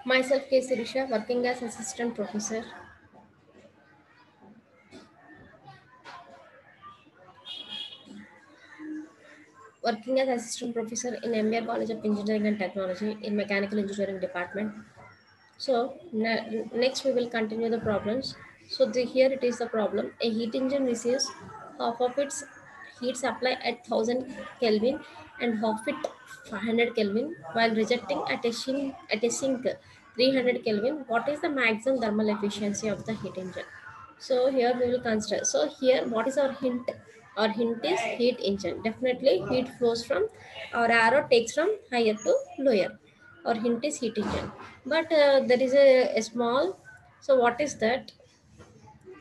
Myself, K. Sirisha, working as assistant professor. Working as assistant professor in MBR College of Engineering and Technology in Mechanical Engineering Department. So next we will continue the problems. So here it is the problem. A heat engine receives half of its heat supply at 1000 Kelvin and half it 500 Kelvin while rejecting at a sink 300 Kelvin. What is the maximum thermal efficiency of the heat engine? So here we will consider. So here what is our hint? Our hint is heat engine. Definitely heat flows from our arrow takes from higher to lower. Our hint is heat engine. But there is a small. So what is that?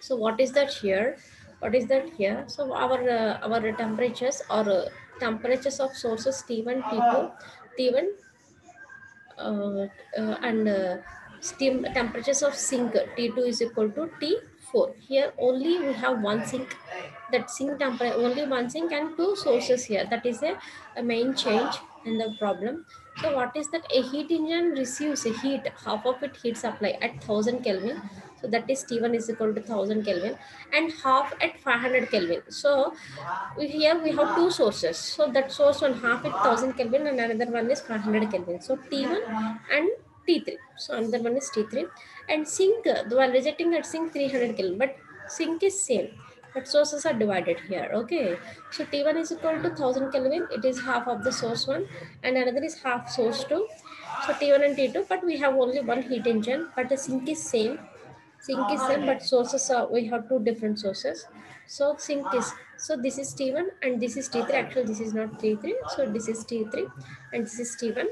So what is that here? What is that here? So our temperatures or temperatures of sources T1, T2, T1 and steam temperatures of sink T2 is equal to T4. Here only we have one sink. That sink temperature only one sink and two sources here. That is a main change in the problem. So what is that? A heat engine receives a heat, half of it heat supply at 1000 Kelvin. So that is T1 is equal to 1000 Kelvin and half at 500 Kelvin. So here we have two sources. So that source one half at 1000 Kelvin and another one is 500 Kelvin. So T1 and T3. So another one is T3 and sink. The one rejecting at sink 300 Kelvin, but sink is same. But sources are divided here. Okay. So T1 is equal to 1000 Kelvin. It is half of the source one and another is half source two. So T1 and T2. But we have only one heat engine. But the sink is same. Sink is same, but sources are we have two different sources. So sink is so this is T1 and this is T3. Actually, this is not T3. So this is T3 and this is T1.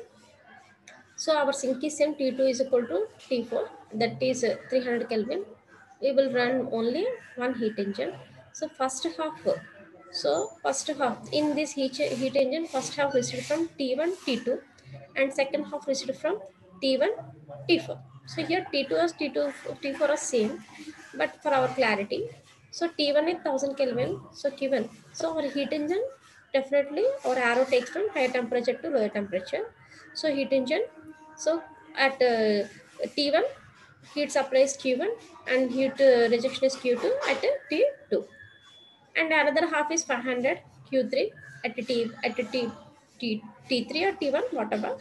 So our sink is same. T2 is equal to T4. That is 300 Kelvin. We will run only one heat engine. So first half. So first half in this heat engine, first half received from T1, T2, and second half received from T1, T4. So here T2 as T2, T4 are same, but for our clarity, so T1 is 1000 Kelvin. So given, so our heat engine definitely our arrow takes from higher temperature to lower temperature. So heat engine, so at T1 heat supply is Q1 and heat rejection is Q2 at T2 and another half is 500 Q3 at T3 or T1 whatever.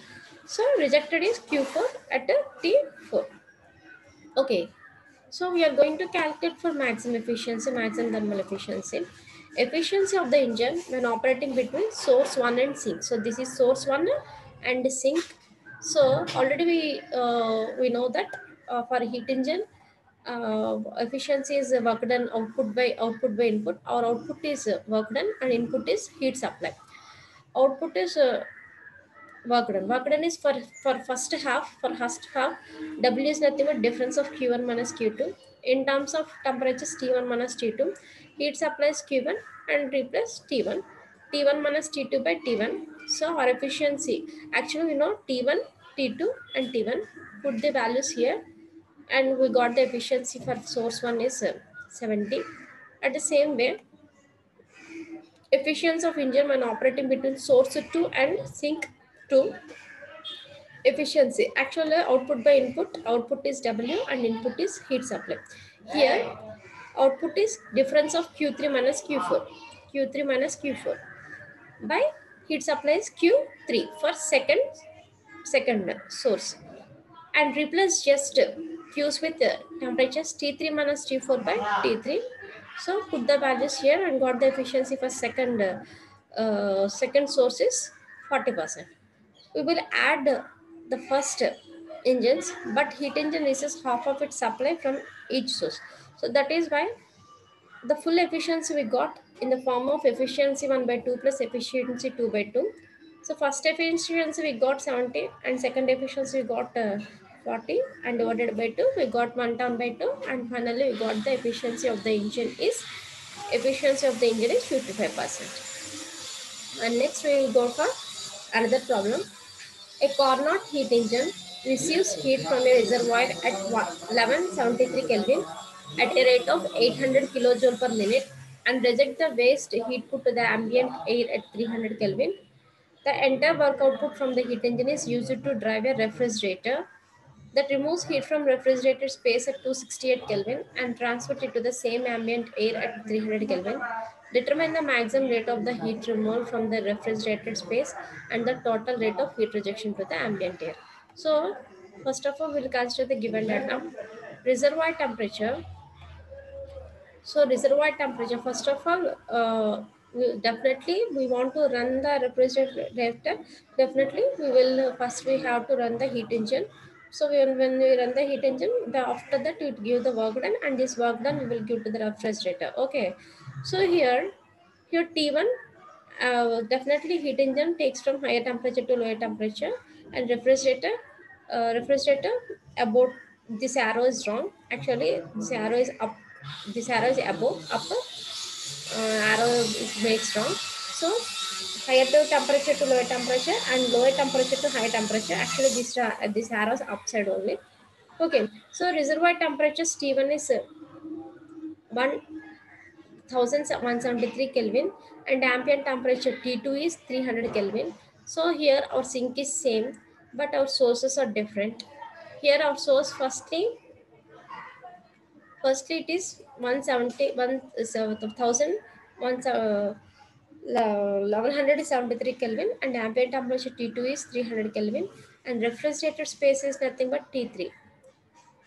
So rejected is Q4 at T4. Okay, so we are going to calculate for maximum efficiency, maximum thermal efficiency. Efficiency of the engine when operating between source 1 and sink. So this is source 1 and sink. So already we know that for heat engine efficiency is work done output by input. Our output is work done and input is heat supply. Output is work done. Work done is for first half. For first half, W is nothing but difference of Q1 minus Q2. In terms of temperatures, T1 minus T2. Heat supply is Q1 and replace T1. T1 minus T2 by T1. So our efficiency, actually we know T1, T2 and T1. Put the values here and we got the efficiency for source 1 is 70. At the same way, efficiency of engine when operating between source 2 and sink 2. Efficiency, actually output by output is W and input is heat supply. Here output is difference of Q3 minus Q4, Q3 minus Q4 by heat supply is Q3 for second source and replace just Q's with temperatures T3 minus T4 by T3. So put the values here and got the efficiency for second source is 40%. We will add the first engines, but heat engine receives half of its supply from each source. So that is why the full efficiency we got in the form of efficiency 1 by 2 plus efficiency 2 by 2. So first efficiency we got 70 and second efficiency we got 40 and divided by 2 we got 1 term by 2 and finally we got the efficiency of the engine is 55%. And next we will go for another problem. A Carnot heat engine receives heat from a reservoir at 1173 Kelvin at a rate of 800 kilojoule per minute and reject the waste heat put to the ambient air at 300 Kelvin. The entire work output from the heat engine is used to drive a refrigerator that removes heat from refrigerator space at 268 Kelvin and transfers it to the same ambient air at 300 Kelvin. Determine the maximum rate of the heat removed from the refrigerated space and the total rate of heat rejection to the ambient air. So, first of all, we'll consider the given data. Reservoir temperature. So reservoir temperature, first of all, definitely we want to run the refrigerator. Definitely we will first we have to run the heat engine. So when we run the heat engine, after that it give the work done, and this work done we will give to the refrigerator. Okay. So here T1, definitely heat engine takes from higher temperature to lower temperature, and refrigerator about, this arrow is wrong. Actually, this arrow is up. This arrow is above upper. Arrow makes wrong. So higher to temperature to lower temperature and lower temperature to high temperature. Actually, this arrow is upside only. Okay. So reservoir temperature T1 is 1173 Kelvin, and ambient temperature T2 is 300 Kelvin. So here our sink is same, but our sources are different. Here our source firstly it is 170 1173 Kelvin, and ambient temperature T2 is 300 Kelvin, and refrigerator space is nothing but T3.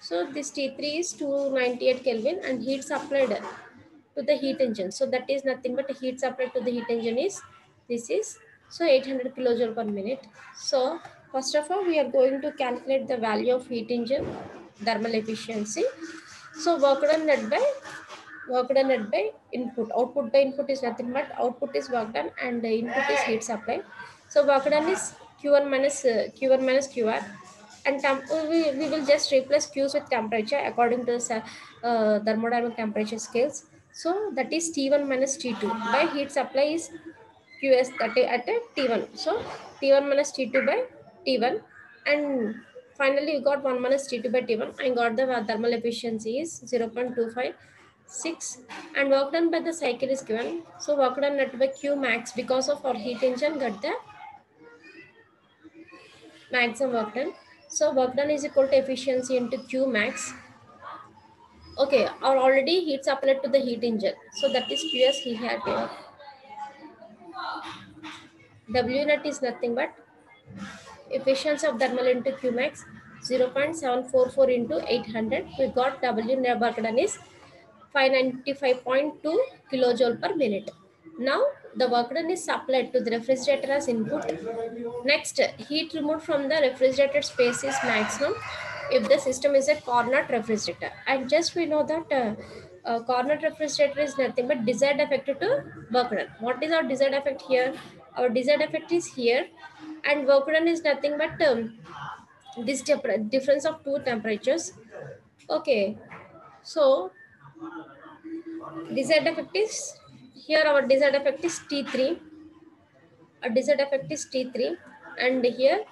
So this T3 is 298 Kelvin, and heat supplied to the heat engine. So that is nothing but heat supplied to the heat engine is, this is, so 800 kilojoule per minute. So first of all, we are going to calculate the value of heat engine thermal efficiency. So work done net by input. Output by input is nothing but output is work done, and the input is heat supply. So work done is Q1 minus QR, and we will just replace Q's with temperature according to the thermodynamic temperature scales. So that is T1 minus T2 by heat supply is QS, that is at a T1. So T1 minus T2 by T1, and finally you got 1 minus T2 by T1. I got the thermal efficiency is 0.256, and work done by the cycle is given. So work done at by Q max, because of our heat engine got the maximum work done. So work done is equal to efficiency into Q max. Okay, or already heat supplied to the heat engine. So that is QS he had here. W net is nothing but efficiency of thermal into Qmax 0.744 into 800. We got W net work done is 595.2 kilojoule per minute. Now the work done is supplied to the refrigerator as input. Next, heat removed from the refrigerated space is maximum if the system is a Carnot refrigerator. And just we know that Carnot refrigerator is nothing but desired effect to work done. What is our desired effect here? Our desired effect is here, and work done is nothing but this difference of two temperatures. Okay, so desired effect is here. Our desired effect is T3. A desired effect is T3, and here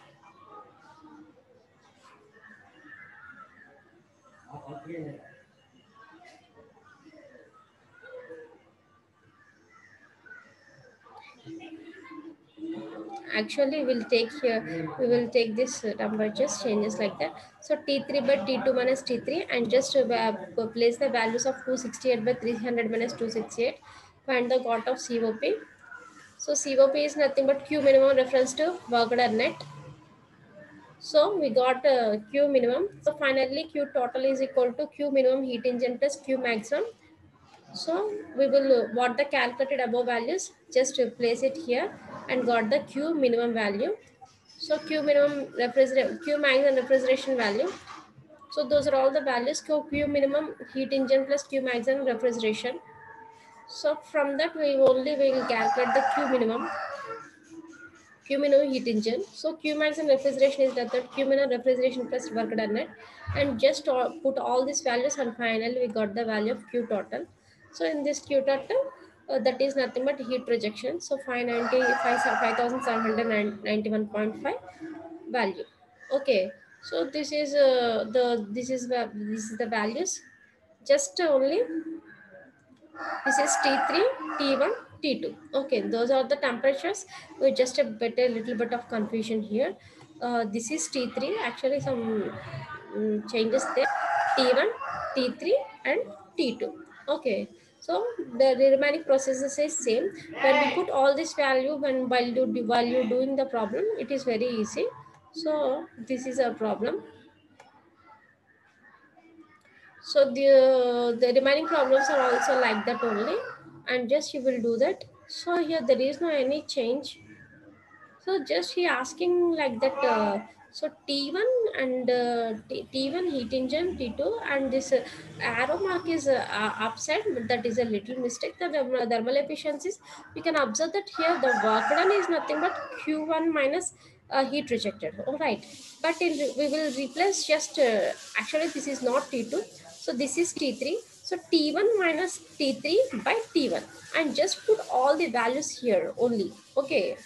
actually we will take this temperatures changes like that. So T3 by T2 minus T3, and just place the values of 268 by 300 minus 268. Find the got of COP. So COP is nothing but Q minimum reference to work done net. So we got Q minimum. So finally Q total is equal to Q minimum heat engine plus Q maximum. So we will what the calculated above values, just place it here, and got the Q minimum value. So Q minimum Q max and refrigeration value. So those are all the values. Q minimum heat engine plus Q max and refrigeration. So from that we will calculate the Q minimum heat engine. So Q max and refrigeration is that Q minimum refrigeration plus work done net, and just put all these values, and finally we got the value of Q total. So in this Q total, that is nothing but heat rejection. So 5791.5 value. Okay, so this is the values. Just only this is T3, T1, T2. Okay, those are the temperatures. We just a little bit of confusion here. This is T3. Actually, some changes there, T1, T3 and T2. Okay, so the remaining processes is same. When we put all this value while you doing the problem, it is very easy. So this is a problem. So the remaining problems are also like that only, and just you will do that. So here there is no any change. So just he asking like that. So T1 and T1 heat engine, T2, and this arrow mark is upside, but that is a little mistake. The thermal efficiencies, we can observe that here the work done is nothing but Q1 minus heat rejected. All right, but we will replace just actually this is not T2, so this is T3. So T1 minus T3 by T1, and just put all the values here only. Okay.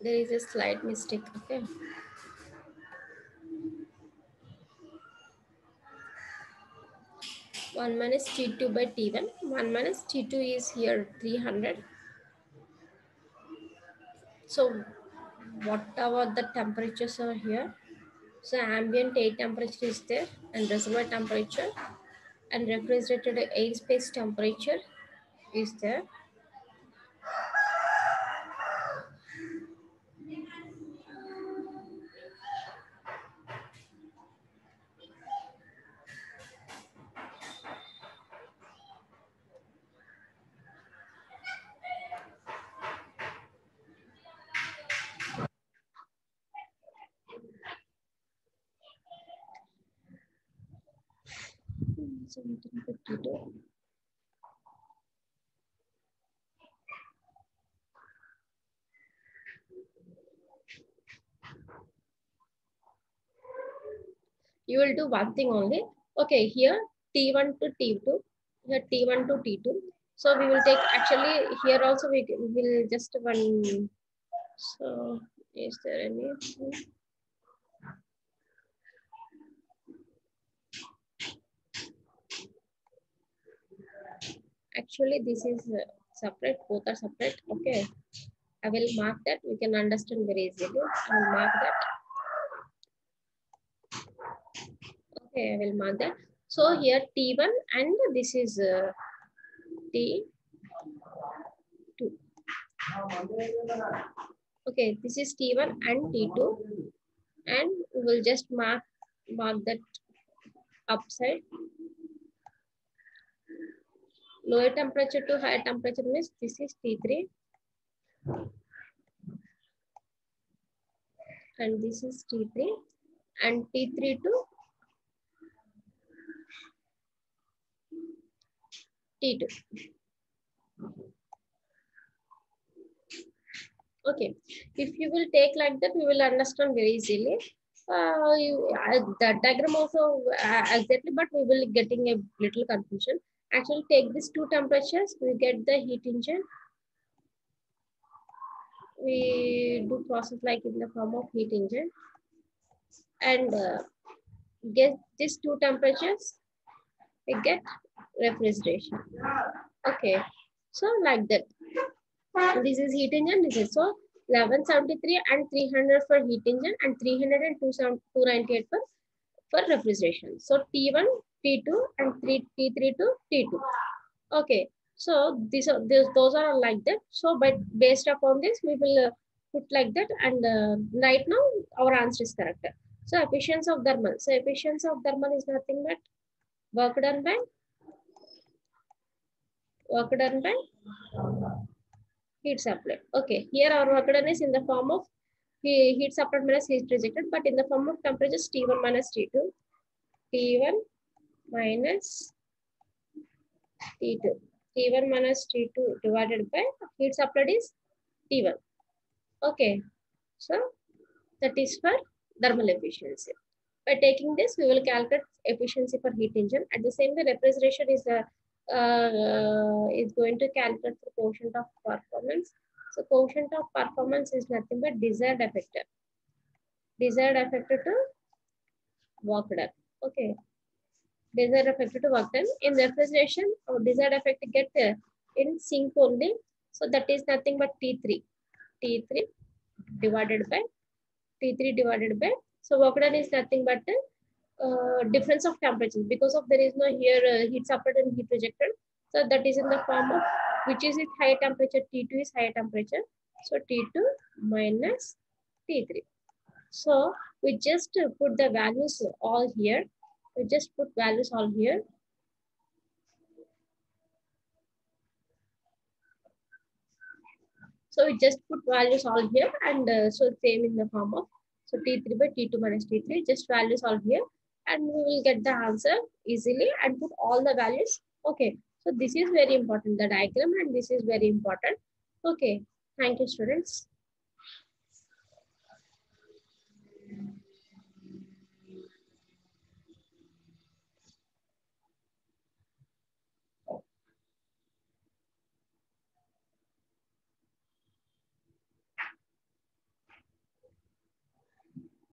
There is a slight mistake. Okay. 1 minus T2 by T1. 1 minus T2 is here 300. So whatever the temperatures are here, so ambient air temperature is there, and reservoir temperature, and refrigerated airspace temperature is there. So we can put T2. You will do one thing only. Okay, here T1 to T2, here T1 to T2. So we will take actually here also we will just one. So is there any? Actually, this is separate, both are separate. Okay, I will mark that. We can understand very easily. I will mark that. Okay, I will mark that. So here T1 and this is T2. Okay, this is T1 and T2, and we will just mark that upside. Lower temperature to higher temperature means this is T3 and this is T3 and T3 to T2. Okay, if you will take like that, we will understand very easily. The diagram also exactly, but we will getting a little confusion. Actually, take these two temperatures, we get the heat engine. We do process like in the form of heat engine, and get these two temperatures, we get refrigeration. Okay, so like that. This is heat engine. This is so 1173 and 300 for heat engine and 300 and 298 for refrigeration. So T1, T2 and T3 to T2. Okay. So those are like that. So but based upon this, we will put like that. And right now our answer is correct. So efficiency of thermal. So efficiency of thermal is nothing but work done by heat supplied. Okay, here our work done is in the form of heat supplied minus heat rejected, but in the form of temperatures T1 minus T2, T1 minus T2, T1 minus T2 divided by heat supplied is T1. Okay, so that is for thermal efficiency. By taking this, we will calculate efficiency for heat engine. At the same way, refrigeration is going to calculate the quotient of performance. So quotient of performance is nothing but desired effect. Desired effect to work done. Okay. Desired effect to work done. In refrigeration, our desired effect get in sink only. So that is nothing but T3. T3 divided by T3 divided by. So work done is nothing but difference of temperatures because of there is no here heat supplied and heat rejected. So that is in the form of which is it higher temperature. T2 is higher temperature. So T2 minus T3. So we just put the values all here. We just put values all here. So we just put values all here and so same in the form of so T3 by T2 minus T3, just values all here and we will get the answer easily and put all the values. Okay, so this is very important, the diagram, and this is very important. Okay, thank you students.